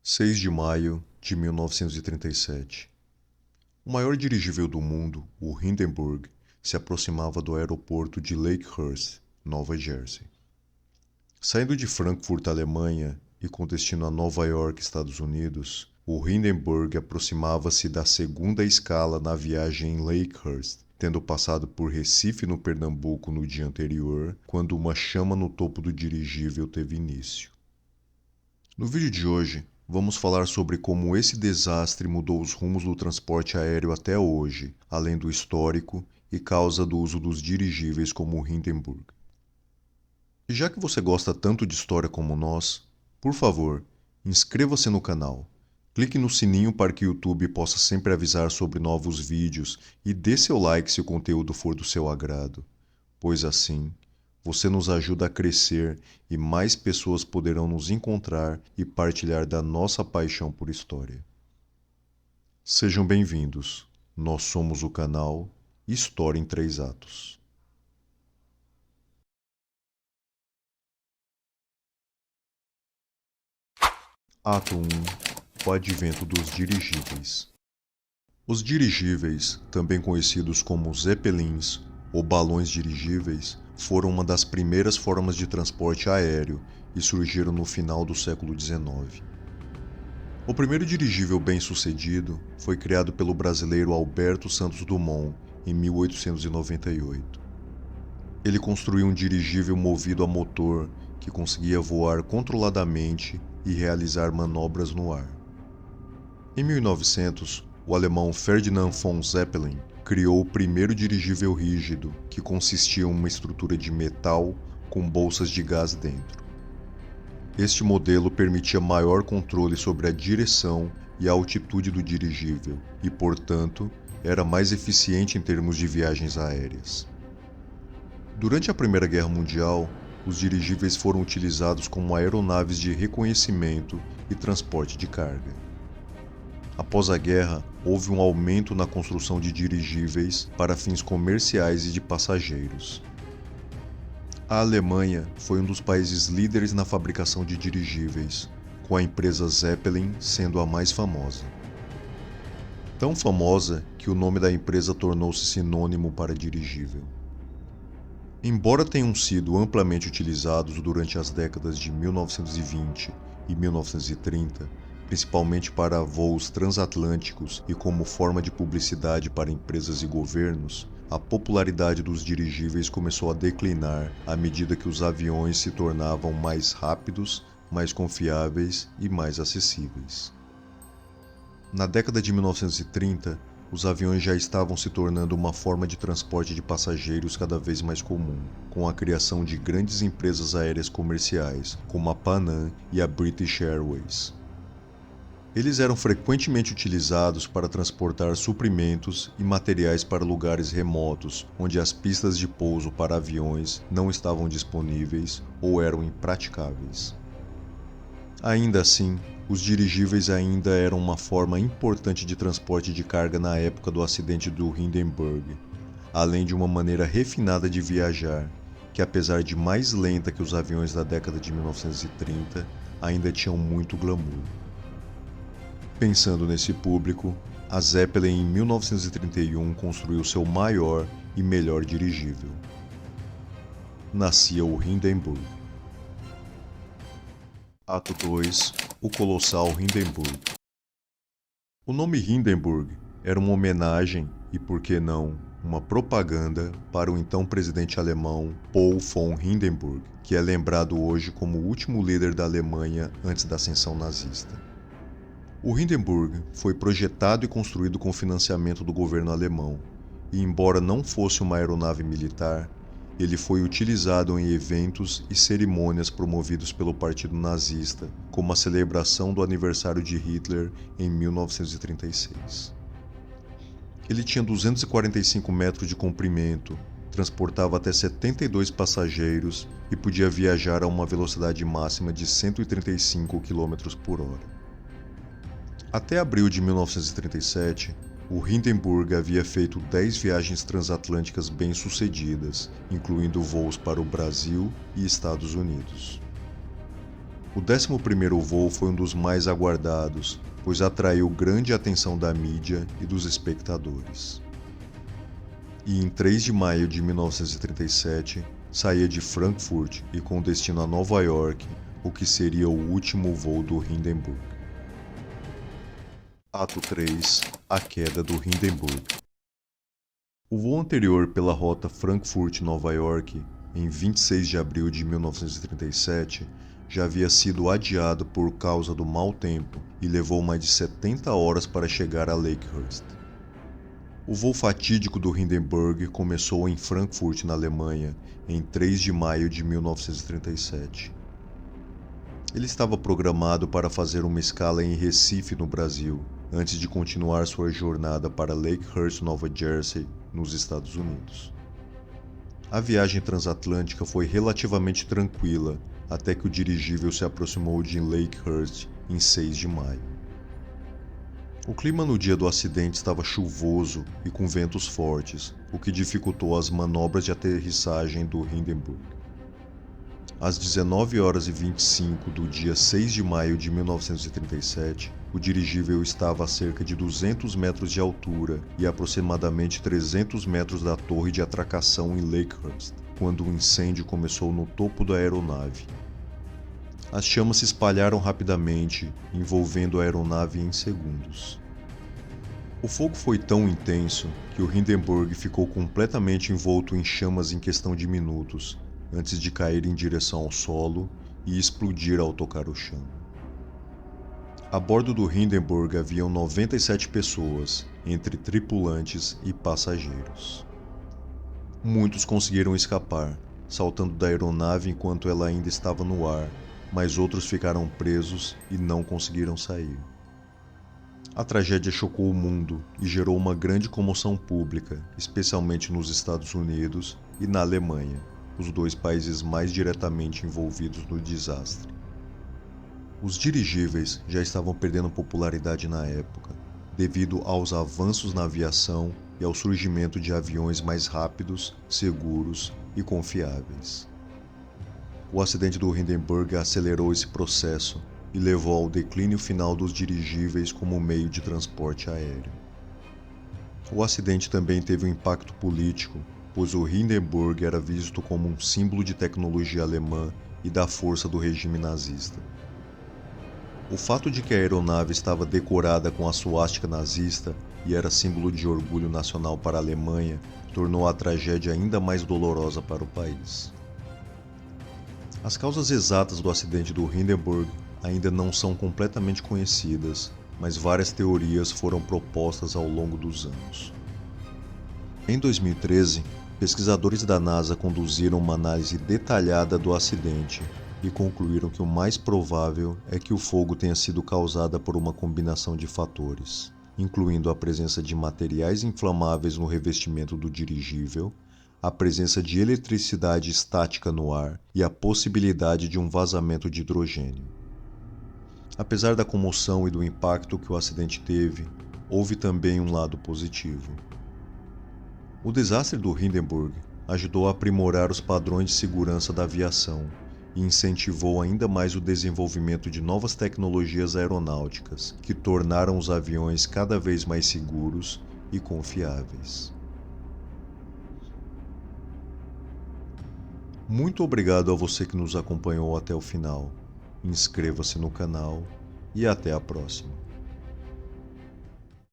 6 de maio de 1937. O maior dirigível do mundo, o Hindenburg, se aproximava do aeroporto de Lakehurst, Nova Jersey. Saindo de Frankfurt, Alemanha, e com destino a Nova York, Estados Unidos, o Hindenburg aproximava-se da segunda escala na viagem em Lakehurst, tendo passado por Recife, no Pernambuco, no dia anterior, quando uma chama no topo do dirigível teve início. No vídeo de hoje, vamos falar sobre como esse desastre mudou os rumos do transporte aéreo até hoje, além do histórico e causa do uso dos dirigíveis como o Hindenburg. E já que você gosta tanto de história como nós, por favor, inscreva-se no canal, clique no sininho para que o YouTube possa sempre avisar sobre novos vídeos e dê seu like se o conteúdo for do seu agrado, pois assim você nos ajuda a crescer e mais pessoas poderão nos encontrar e partilhar da nossa paixão por história. Sejam bem-vindos. Nós somos o canal História em 3 Atos. Ato 1. O advento dos dirigíveis. Os dirigíveis, também conhecidos como zeppelins ou balões dirigíveis, foram uma das primeiras formas de transporte aéreo e surgiram no final do século XIX. O primeiro dirigível bem-sucedido foi criado pelo brasileiro Alberto Santos Dumont em 1898. Ele construiu um dirigível movido a motor que conseguia voar controladamente e realizar manobras no ar. Em 1900, o alemão Ferdinand von Zeppelin criou o primeiro dirigível rígido, que consistia em uma estrutura de metal com bolsas de gás dentro. Este modelo permitia maior controle sobre a direção e a altitude do dirigível e, portanto, era mais eficiente em termos de viagens aéreas. Durante a Primeira Guerra Mundial, os dirigíveis foram utilizados como aeronaves de reconhecimento e transporte de carga. Após a guerra, houve um aumento na construção de dirigíveis para fins comerciais e de passageiros. A Alemanha foi um dos países líderes na fabricação de dirigíveis, com a empresa Zeppelin sendo a mais famosa. Tão famosa que o nome da empresa tornou-se sinônimo para dirigível. Embora tenham sido amplamente utilizados durante as décadas de 1920 e 1930, principalmente para voos transatlânticos e como forma de publicidade para empresas e governos, a popularidade dos dirigíveis começou a declinar à medida que os aviões se tornavam mais rápidos, mais confiáveis e mais acessíveis. Na década de 1930, os aviões já estavam se tornando uma forma de transporte de passageiros cada vez mais comum, com a criação de grandes empresas aéreas comerciais, como a Pan Am e a British Airways. Eles eram frequentemente utilizados para transportar suprimentos e materiais para lugares remotos, onde as pistas de pouso para aviões não estavam disponíveis ou eram impraticáveis. Ainda assim, os dirigíveis ainda eram uma forma importante de transporte de carga na época do acidente do Hindenburg, além de uma maneira refinada de viajar, que apesar de mais lenta que os aviões da década de 1930, ainda tinham muito glamour. Pensando nesse público, a Zeppelin em 1931 construiu seu maior e melhor dirigível. Nascia o Hindenburg. Ato 2. O colossal Hindenburg. O nome Hindenburg era uma homenagem e, por que não, uma propaganda para o então presidente alemão Paul von Hindenburg, que é lembrado hoje como o último líder da Alemanha antes da ascensão nazista. O Hindenburg foi projetado e construído com financiamento do governo alemão, e embora não fosse uma aeronave militar, ele foi utilizado em eventos e cerimônias promovidos pelo Partido Nazista, como a celebração do aniversário de Hitler em 1936. Ele tinha 245 metros de comprimento, transportava até 72 passageiros e podia viajar a uma velocidade máxima de 135 km por hora. Até abril de 1937, o Hindenburg havia feito 10 viagens transatlânticas bem-sucedidas, incluindo voos para o Brasil e Estados Unidos. O 11º voo foi um dos mais aguardados, pois atraiu grande atenção da mídia e dos espectadores. E em 3 de maio de 1937, saía de Frankfurt e com destino a Nova York, o que seria o último voo do Hindenburg. Ato 3 – A queda do Hindenburg. O voo anterior pela rota Frankfurt-Nova York, em 26 de abril de 1937, já havia sido adiado por causa do mau tempo e levou mais de 70 horas para chegar a Lakehurst. O voo fatídico do Hindenburg começou em Frankfurt, na Alemanha, em 3 de maio de 1937. Ele estava programado para fazer uma escala em Recife, no Brasil, antes de continuar sua jornada para Lakehurst, Nova Jersey, nos Estados Unidos. A viagem transatlântica foi relativamente tranquila até que o dirigível se aproximou de Lakehurst em 6 de maio. O clima no dia do acidente estava chuvoso e com ventos fortes, o que dificultou as manobras de aterrissagem do Hindenburg. Às 19h25 do dia 6 de maio de 1937, o dirigível estava a cerca de 200 metros de altura e aproximadamente 300 metros da torre de atracação em Lakehurst, quando o incêndio começou no topo da aeronave. As chamas se espalharam rapidamente, envolvendo a aeronave em segundos. O fogo foi tão intenso que o Hindenburg ficou completamente envolto em chamas em questão de minutos, antes de cair em direção ao solo e explodir ao tocar o chão. A bordo do Hindenburg haviam 97 pessoas, entre tripulantes e passageiros. Muitos conseguiram escapar, saltando da aeronave enquanto ela ainda estava no ar, mas outros ficaram presos e não conseguiram sair. A tragédia chocou o mundo e gerou uma grande comoção pública, especialmente nos Estados Unidos e na Alemanha, os dois países mais diretamente envolvidos no desastre. Os dirigíveis já estavam perdendo popularidade na época, devido aos avanços na aviação e ao surgimento de aviões mais rápidos, seguros e confiáveis. O acidente do Hindenburg acelerou esse processo e levou ao declínio final dos dirigíveis como meio de transporte aéreo. O acidente também teve um impacto político, pois o Hindenburg era visto como um símbolo de tecnologia alemã e da força do regime nazista. O fato de que a aeronave estava decorada com a suástica nazista e era símbolo de orgulho nacional para a Alemanha tornou a tragédia ainda mais dolorosa para o país. As causas exatas do acidente do Hindenburg ainda não são completamente conhecidas, mas várias teorias foram propostas ao longo dos anos. Em 2013, pesquisadores da NASA conduziram uma análise detalhada do acidente e concluíram que o mais provável é que o fogo tenha sido causado por uma combinação de fatores, incluindo a presença de materiais inflamáveis no revestimento do dirigível, a presença de eletricidade estática no ar e a possibilidade de um vazamento de hidrogênio. Apesar da comoção e do impacto que o acidente teve, houve também um lado positivo. O desastre do Hindenburg ajudou a aprimorar os padrões de segurança da aviação e incentivou ainda mais o desenvolvimento de novas tecnologias aeronáuticas, que tornaram os aviões cada vez mais seguros e confiáveis. Muito obrigado a você que nos acompanhou até o final. Inscreva-se no canal e até a próxima.